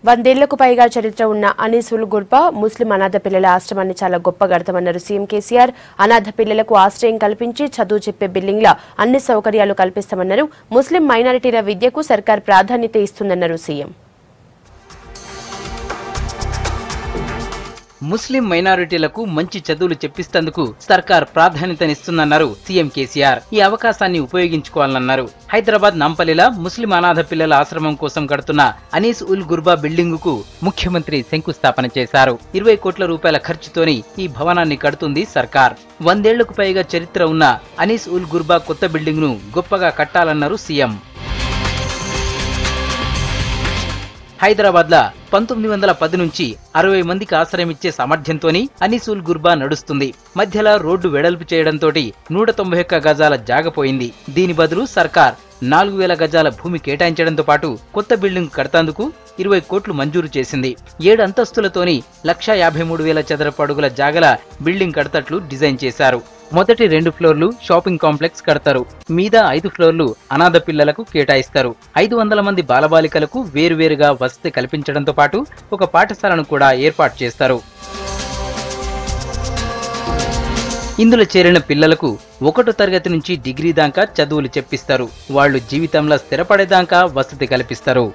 వందేళ్లకు పైగా చరిత్ర ఉన్న అనీస్ ఉల్ గుర్బా ముస్లిం అనాథ పిల్లల ఆశ్రమాన్ని చాలా గొప్ప గడతామన్నారు సీఎం కేసీఆర్. అనాథ పిల్లలకు ఆశ్రయం కల్పించి చదువు చెప్పే బిల్డింగ్ల అన్ని సౌకర్యాలు కల్పిస్తామన్నారు. ముస్లిం మైనారిటీల విద్యకు సర్కార్ ప్రాధాన్యత ఇస్తుందన్నారు సీఎం. ముస్లిం మైనారిటీలకు మంచి చదువులు చెప్పిస్తందుకు సర్కార్ ప్రాధాన్యతనిస్తుందన్నారు సీఎం కేసీఆర్. ఈ అవకాశాన్ని ఉపయోగించుకోవాలన్నారు. హైదరాబాద్ నాంపల్లిలో ముస్లిం అనాథ పిల్లల ఆశ్రమం కోసం కడుతున్న అనీస్ ఉల్ గుర్బా బిల్డింగుకు ముఖ్యమంత్రి శంకుస్థాపన చేశారు. 20 కోట్ల రూపాయల ఖర్చుతోని ఈ భవనాన్ని కడుతుంది సర్కార్. 100 ఏళ్లకు పైగా చరిత్ర ఉన్న అనీస్ ఉల్ గుర్బా కొత్త బిల్డింగ్ ను గొప్పగా కట్టాలన్నారు సీఎం. హైదరాబాద్ లా 1910 నుంచి 60 మందికి ఆశ్రయమిచ్చే సామర్థ్యంతోని అనీస్ ఉల్ గుర్బా నడుస్తుంది. మధ్యలో రోడ్డు వెడల్పు చేయడంతో 191 గజాల జాగపోయింది. దీని బదులు సర్కార్ 4000 గజాల భూమి కేటాయించడంతో పాటు కొత్త బిల్డింగ్ కడతాందుకు 20 కోట్లు మంజూరు చేసింది. 7 అంతస్తులతోని 1,53,000 చదరపు అడుగుల జాగల బిల్డింగ్ కడతట్లు డిజైన్ చేశారు. మొదటి 2 ఫ్లోర్లు షాపింగ్ కాంప్లెక్స్ కడతారు. మీద 5 ఫ్లోర్లు అనాథ పిల్లలకు కేటాయిస్తారు. 500 మంది బాలబాలికలకు వేరువేరుగా వసతి కల్పించడంతో పాటు ఒక పాఠశాలను కూడా ఏర్పాటు చేస్తారు. ఇందులో చేరిన పిల్లలకు 1వ తరగతి నుంచి డిగ్రీ దాకా చదువులు చెప్పిస్తారు. వాళ్లు జీవితంలో స్థిరపడేదాకా వసతి కల్పిస్తారు.